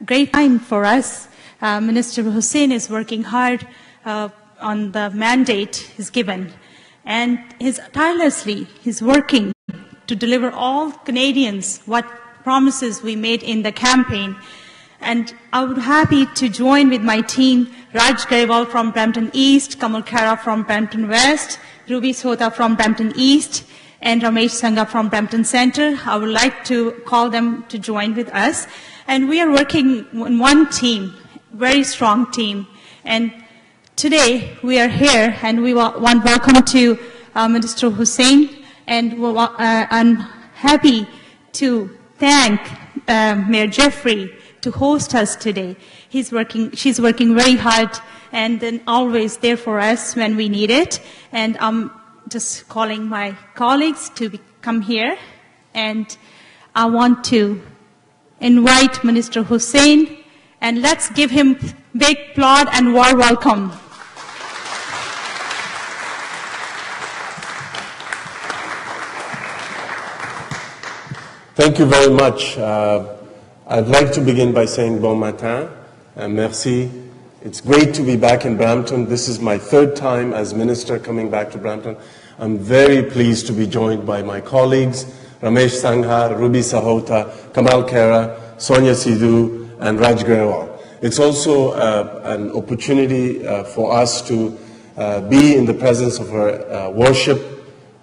great time for us. Minister Hussen is working hard on the mandate he's given. And he's working to deliver all Canadians what promises we made in the campaign. And I would be happy to join with my team, Raj Grewal from Brampton East, Kamal Khera from Brampton West, Ruby Sota from Brampton East, and Ramesh Sangha from Brampton Centre. I would like to call them to join with us. And we are working in one team, very strong team. And today we are here, and we want welcome to Minister Hussen, and I'm happy to thank Mayor Jeffrey to host us today. She's working very hard and then always there for us when we need it. And I'm just calling my colleagues to come here. And I want to invite Minister Hussen, and let's give him big applaud and warm welcome. Thank you very much. I'd like to begin by saying bon matin, merci. It's great to be back in Brampton. This is my third time as minister coming back to Brampton. I'm very pleased to be joined by my colleagues, Ramesh Sangha, Ruby Sahota, Kamal Khera, Sonia Sidhu, and Raj Grewal. It's also an opportunity for us to be in the presence of her worship,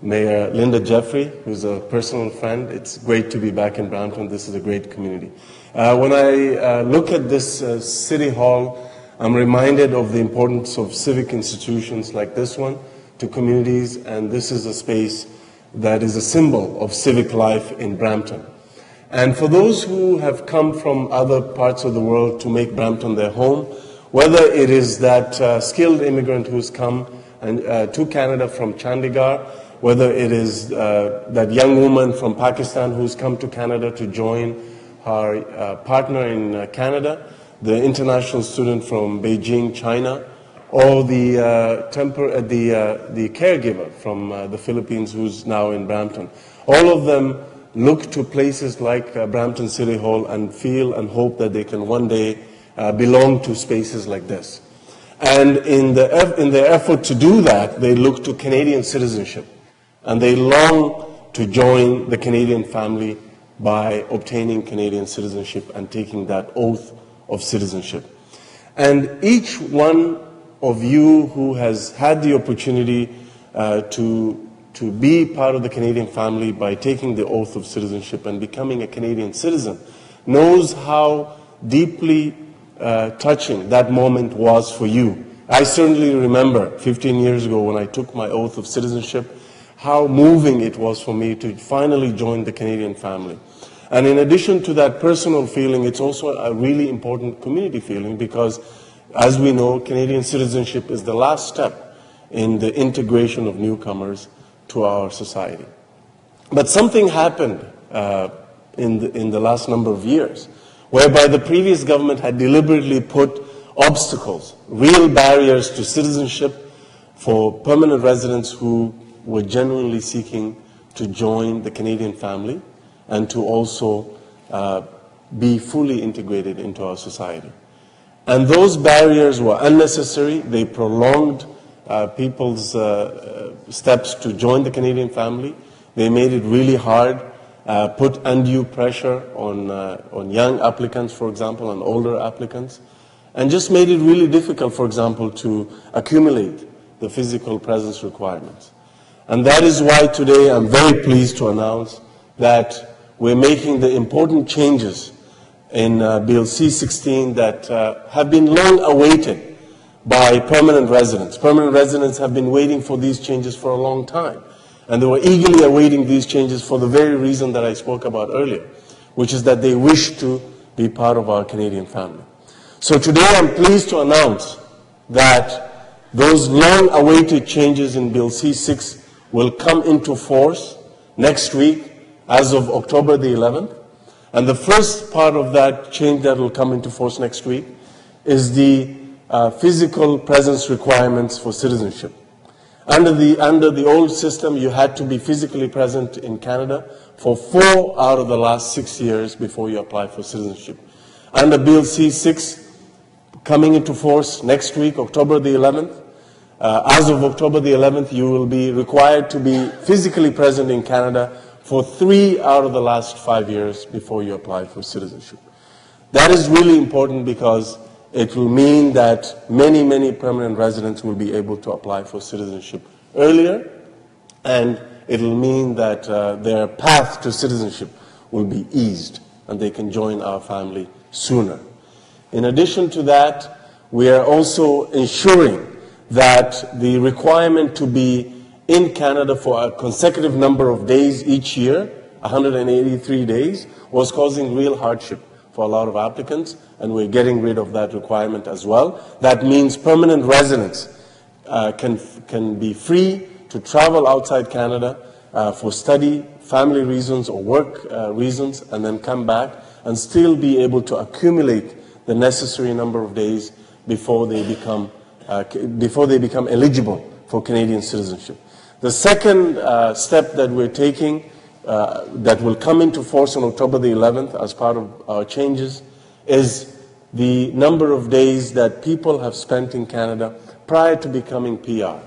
Mayor Linda Jeffrey, who's a personal friend. It's great to be back in Brampton. This is a great community. When I look at this City Hall, I'm reminded of the importance of civic institutions like this one to communities, and this is a space that is a symbol of civic life in Brampton. And for those who have come from other parts of the world to make Brampton their home, whether it is that skilled immigrant who's come to Canada from Chandigarh, whether it is that young woman from Pakistan who's come to Canada to join her partner in Canada, the international student from Beijing, China, or the caregiver from the Philippines who's now in Brampton. All of them look to places like Brampton City Hall and feel and hope that they can one day belong to spaces like this. And in their effort to do that, they look to Canadian citizenship. And they long to join the Canadian family by obtaining Canadian citizenship and taking that oath of citizenship. And each one of you who has had the opportunity to be part of the Canadian family by taking the oath of citizenship and becoming a Canadian citizen knows how deeply touching that moment was for you. I certainly remember 15 years ago when I took my oath of citizenship, how moving it was for me to finally join the Canadian family. And in addition to that personal feeling, it's also a really important community feeling because, as we know, Canadian citizenship is the last step in the integration of newcomers to our society. But something happened in the last number of years, whereby the previous government had deliberately put obstacles, real barriers to citizenship for permanent residents who were genuinely seeking to join the Canadian family and to also be fully integrated into our society. And those barriers were unnecessary. They prolonged people's steps to join the Canadian family. They made it really hard, put undue pressure on young applicants, for example, and older applicants, and just made it really difficult, for example, to accumulate the physical presence requirements. And that is why today I'm very pleased to announce that we're making the important changes in Bill C-16 that have been long awaited by permanent residents. Permanent residents have been waiting for these changes for a long time. And they were eagerly awaiting these changes for the very reason that I spoke about earlier, which is that they wish to be part of our Canadian family. So today I'm pleased to announce that those long-awaited changes in Bill C-6 will come into force next week as of October the 11th. And the first part of that change that will come into force next week is the physical presence requirements for citizenship. Under the old system, you had to be physically present in Canada for 4 out of the last 6 years before you apply for citizenship. Under Bill C-6, coming into force next week, October the 11th, as of October the 11th, you will be required to be physically present in Canada for 3 out of the last 5 years before you apply for citizenship. That is really important because it will mean that many, many permanent residents will be able to apply for citizenship earlier, and it will mean that their path to citizenship will be eased and they can join our family sooner. In addition to that, we are also ensuring that the requirement to be in Canada for a consecutive number of days each year, 183 days, was causing real hardship for a lot of applicants, and we're getting rid of that requirement as well. That means permanent residents can be free to travel outside Canada for study, family reasons, or work reasons, and then come back and still be able to accumulate the necessary number of days before they become eligible for Canadian citizenship. The second step that we're taking that will come into force on October the 11th as part of our changes is the number of days that people have spent in Canada prior to becoming PR.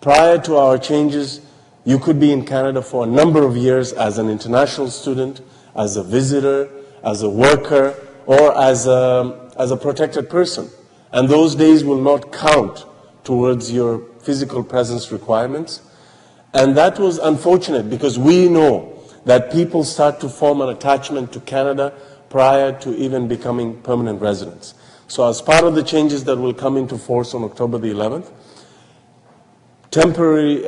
Prior to our changes, you could be in Canada for a number of years as an international student, as a visitor, as a worker, or as a protected person. And those days will not count towards your physical presence requirements. And that was unfortunate because we know that people start to form an attachment to Canada prior to even becoming permanent residents. So as part of the changes that will come into force on October the 11th, temporary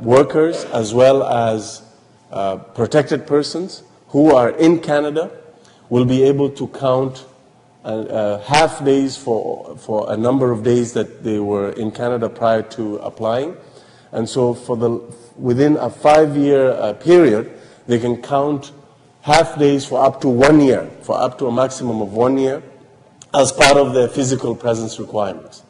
workers as well as protected persons who are in Canada will be able to count half days for a number of days that they were in Canada prior to applying. And so within a 5-year period, they can count half days for up to 1 year, for up to a maximum of 1 year, as part of their physical presence requirements.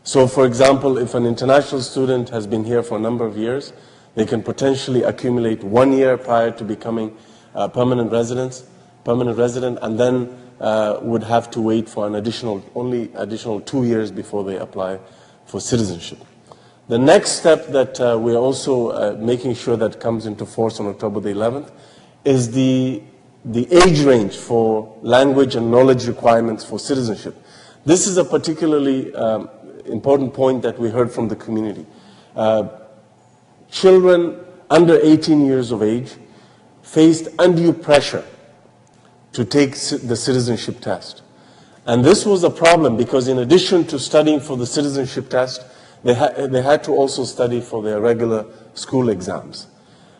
So for example, if an international student has been here for a number of years, they can potentially accumulate 1 year prior to becoming a permanent resident, and then would have to wait for only additional 2 years before they apply for citizenship. The next step that we're also making sure that comes into force on October the 11th is the age range for language and knowledge requirements for citizenship. This is a particularly important point that we heard from the community. Children under 18 years of age faced undue pressure to take the citizenship test. And this was a problem because in addition to studying for the citizenship test, they had to also study for their regular school exams.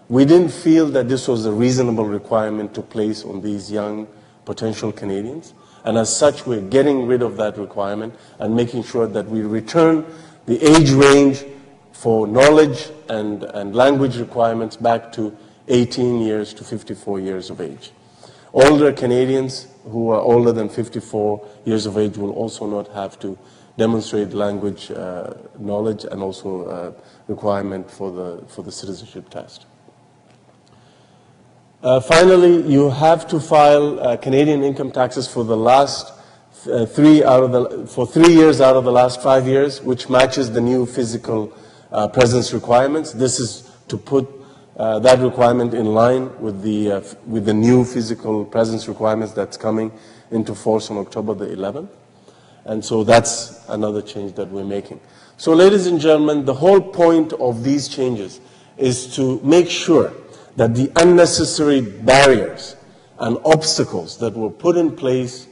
We didn't feel that this was a reasonable requirement to place on these young potential Canadians. And as such, we're getting rid of that requirement and making sure that we return the age range for knowledge and language requirements back to 18 years to 54 years of age. Older Canadians who are older than 54 years of age will also not have to demonstrate language knowledge and also requirement for the citizenship test. Finally, you have to file Canadian income taxes for the last 3 years out of the last 5 years, which matches the new physical presence requirements. This is to put that requirement in line with the new physical presence requirements that's coming into force on October the 11th. And so that's another change that we're making. So ladies and gentlemen, the whole point of these changes is to make sure that the unnecessary barriers and obstacles that were put in place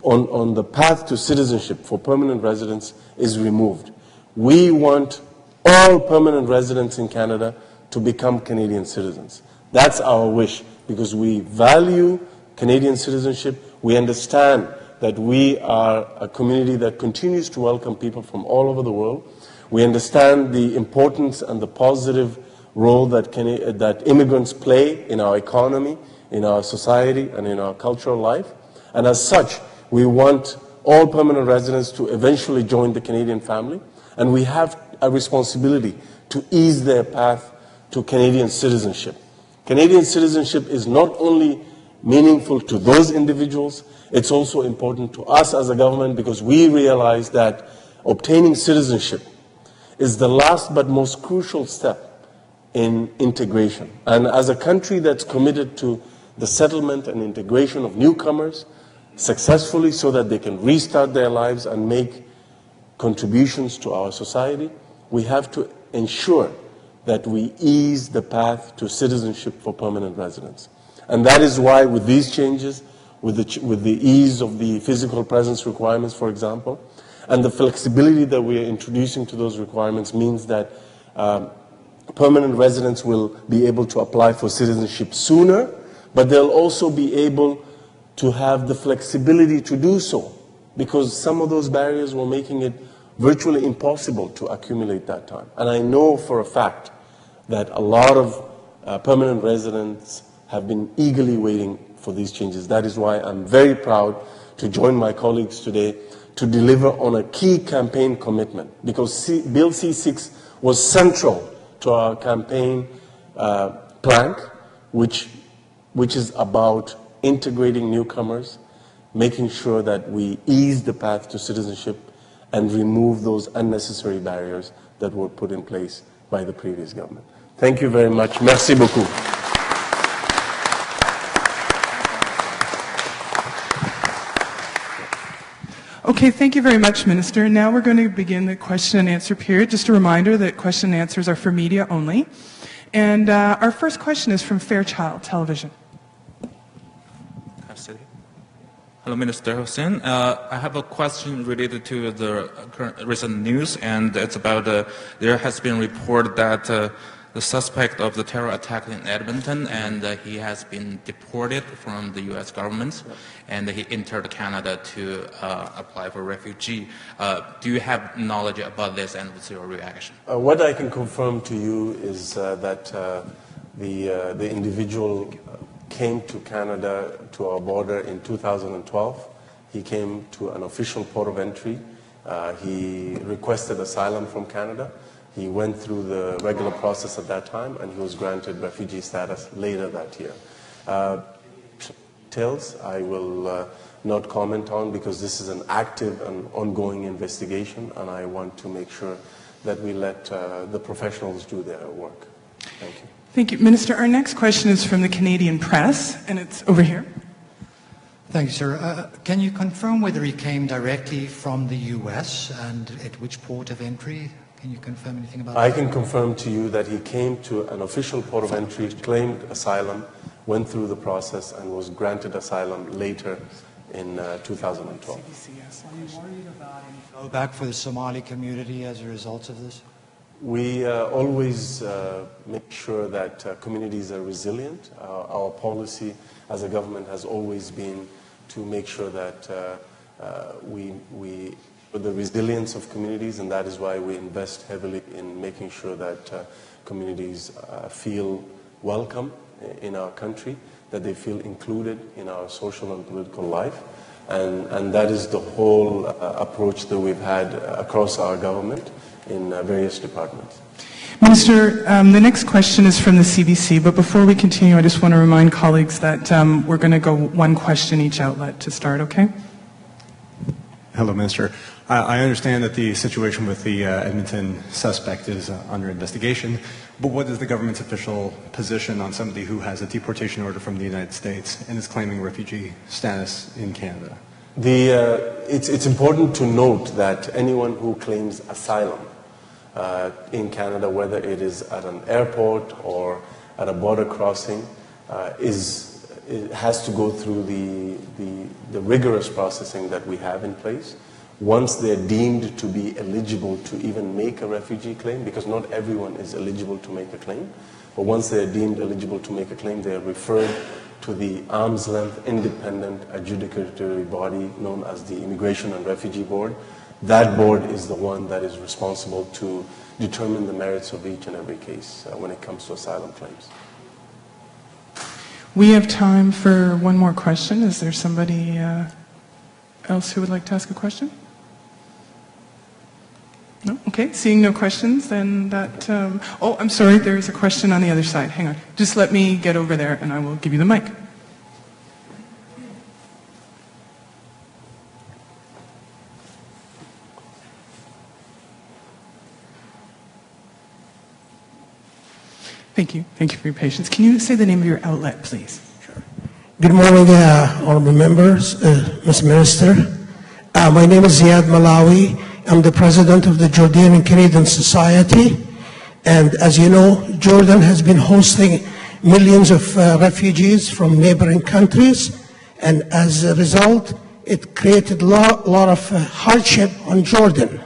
on the path to citizenship for permanent residents is removed. We want all permanent residents in Canada to become Canadian citizens. That's our wish because we value Canadian citizenship. We understand that we are a community that continues to welcome people from all over the world. We understand the importance and the positive role that immigrants play in our economy, in our society, and in our cultural life. And as such, we want all permanent residents to eventually join the Canadian family. And we have a responsibility to ease their path to Canadian citizenship. Canadian citizenship is not only meaningful to those individuals. It's also important to us as a government because we realize that obtaining citizenship is the last but most crucial step in integration. And as a country that's committed to the settlement and integration of newcomers successfully so that they can restart their lives and make contributions to our society, we have to ensure that we ease the path to citizenship for permanent residents. And that is why with these changes, with the ease of the physical presence requirements, for example, and the flexibility that we are introducing to those requirements means that permanent residents will be able to apply for citizenship sooner, but they'll also be able to have the flexibility to do so, because some of those barriers were making it virtually impossible to accumulate that time. And I know for a fact that a lot of permanent residents have been eagerly waiting for these changes. That is why I'm very proud to join my colleagues today to deliver on a key campaign commitment, because Bill C-6 was central to our campaign plank, which is about integrating newcomers, making sure that we ease the path to citizenship and remove those unnecessary barriers that were put in place by the previous government. Thank you very much. Merci beaucoup. Okay, thank you very much, Minister. Now we're going to begin the question and answer period. Just a reminder that question and answers are for media only. And our first question is from Fairchild Television. Hello, Minister Hussen. I have a question related to the recent news, and it's about there has been report that the suspect of the terror attack in Edmonton, and he has been deported from the U.S. government, and he entered Canada to apply for refugee. Do you have knowledge about this, and what's your reaction? What I can confirm to you is that the individual came to Canada, to our border in 2012. He came to an official port of entry. He requested asylum from Canada. He went through the regular process at that time, and he was granted refugee status later that year. Details I will not comment on, because this is an active and ongoing investigation, and I want to make sure that we let the professionals do their work. Thank you. Thank you, Minister. Our next question is from the Canadian Press, and it's over here. Thank you, sir. Can you confirm whether he came directly from the U.S. and at which port of entry? Can you confirm anything about that? I can confirm to you that he came to an official port of entry, claimed asylum, went through the process, and was granted asylum later in 2012. Are you worried about any blowback for the Somali community as a result of this? We always make sure that communities are resilient. Our policy as a government has always been to make sure that we the resilience of communities, and that is why we invest heavily in making sure that communities feel welcome in our country, that they feel included in our social and political life. And that is the whole approach that we've had across our government in various departments. Minister, the next question is from the CBC, but before we continue, I just want to remind colleagues that we're going to go one question each outlet to start, okay? Hello, Minister. I understand that the situation with the Edmonton suspect is under investigation, but what is the government's official position on somebody who has a deportation order from the United States and is claiming refugee status in Canada? It's important to note that anyone who claims asylum in Canada, whether it is at an airport or at a border crossing, it has to go through the rigorous processing that we have in place. Once they're deemed to be eligible to even make a refugee claim, because not everyone is eligible to make a claim, but once they're deemed eligible to make a claim, they are referred to the arm's length independent adjudicatory body known as the Immigration and Refugee Board. That board is the one that is responsible to determine the merits of each and every case when it comes to asylum claims. We have time for one more question. Is there somebody else who would like to ask a question? No? Okay, seeing no questions, then that... oh, I'm sorry, there is a question on the other side. Hang on. Just let me get over there and I will give you the mic. Thank you. Thank you for your patience. Can you say the name of your outlet, please? Good morning, honorable members, Mr. Minister. My name is Ziad Malawi. I'm the president of the Jordanian Canadian Society. And as you know, Jordan has been hosting millions of refugees from neighboring countries. And as a result, it created a lot of hardship on Jordan.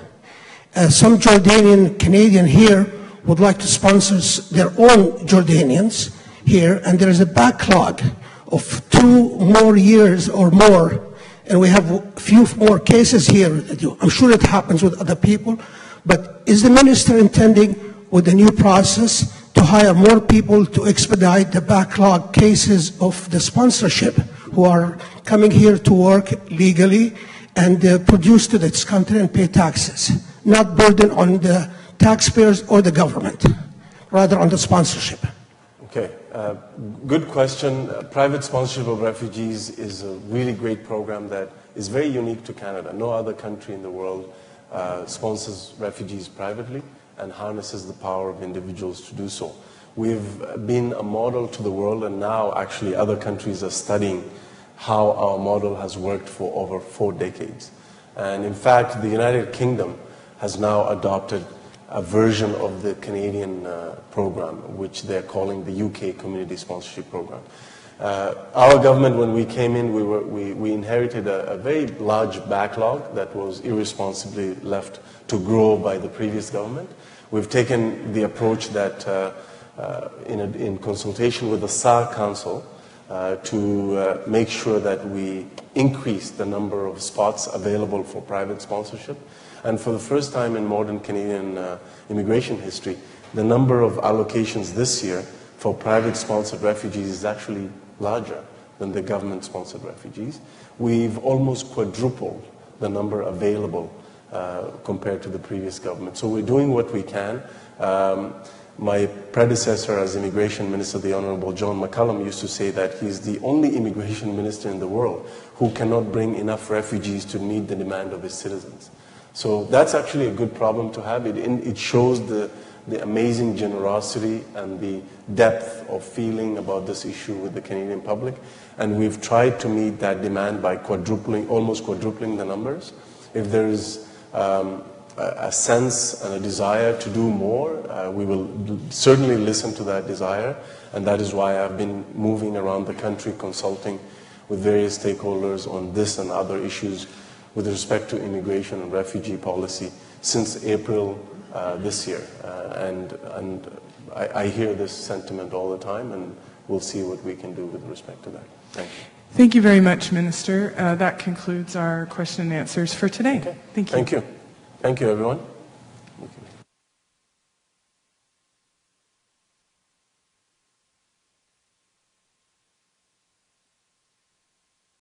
Some Jordanian Canadian here would like to sponsor their own Jordanians here, and there is a backlog of 2 more years or more, and we have a few more cases here. I'm sure it happens with other people, but is the minister intending with the new process to hire more people to expedite the backlog cases of the sponsorship who are coming here to work legally and produce to this country and pay taxes, not burden on the taxpayers or the government, rather on the sponsorship? Okay, good question. Private sponsorship of refugees is a really great program that is very unique to Canada. No other country in the world sponsors refugees privately and harnesses the power of individuals to do so. We've been a model to the world, and now actually other countries are studying how our model has worked for over 4 decades. And in fact, the United Kingdom has now adopted a version of the Canadian program, which they're calling the UK Community Sponsorship Program. Our government, when we came in, we inherited a very large backlog that was irresponsibly left to grow by the previous government. We've taken the approach that, in consultation with the SAR Council, to make sure that we increase the number of spots available for private sponsorship. And for the first time in modern Canadian immigration history, the number of allocations this year for private sponsored refugees is actually larger than the government sponsored refugees. We've almost quadrupled the number available compared to the previous government. So we're doing what we can. My predecessor as immigration minister, the Honorable John McCallum, used to say that he's the only immigration minister in the world who cannot bring enough refugees to meet the demand of his citizens. So that's actually a good problem to have. It shows the amazing generosity and the depth of feeling about this issue with the Canadian public. And we've tried to meet that demand by almost quadrupling the numbers. If there is a sense and a desire to do more, we will certainly listen to that desire. And that is why I've been moving around the country consulting with various stakeholders on this and other issues with respect to immigration and refugee policy since April this year. And I hear this sentiment all the time, and we'll see what we can do with respect to that. Thank you. Thank you very much, Minister. That concludes our question and answers for today. Okay. Thank you. Thank you. Thank you, everyone.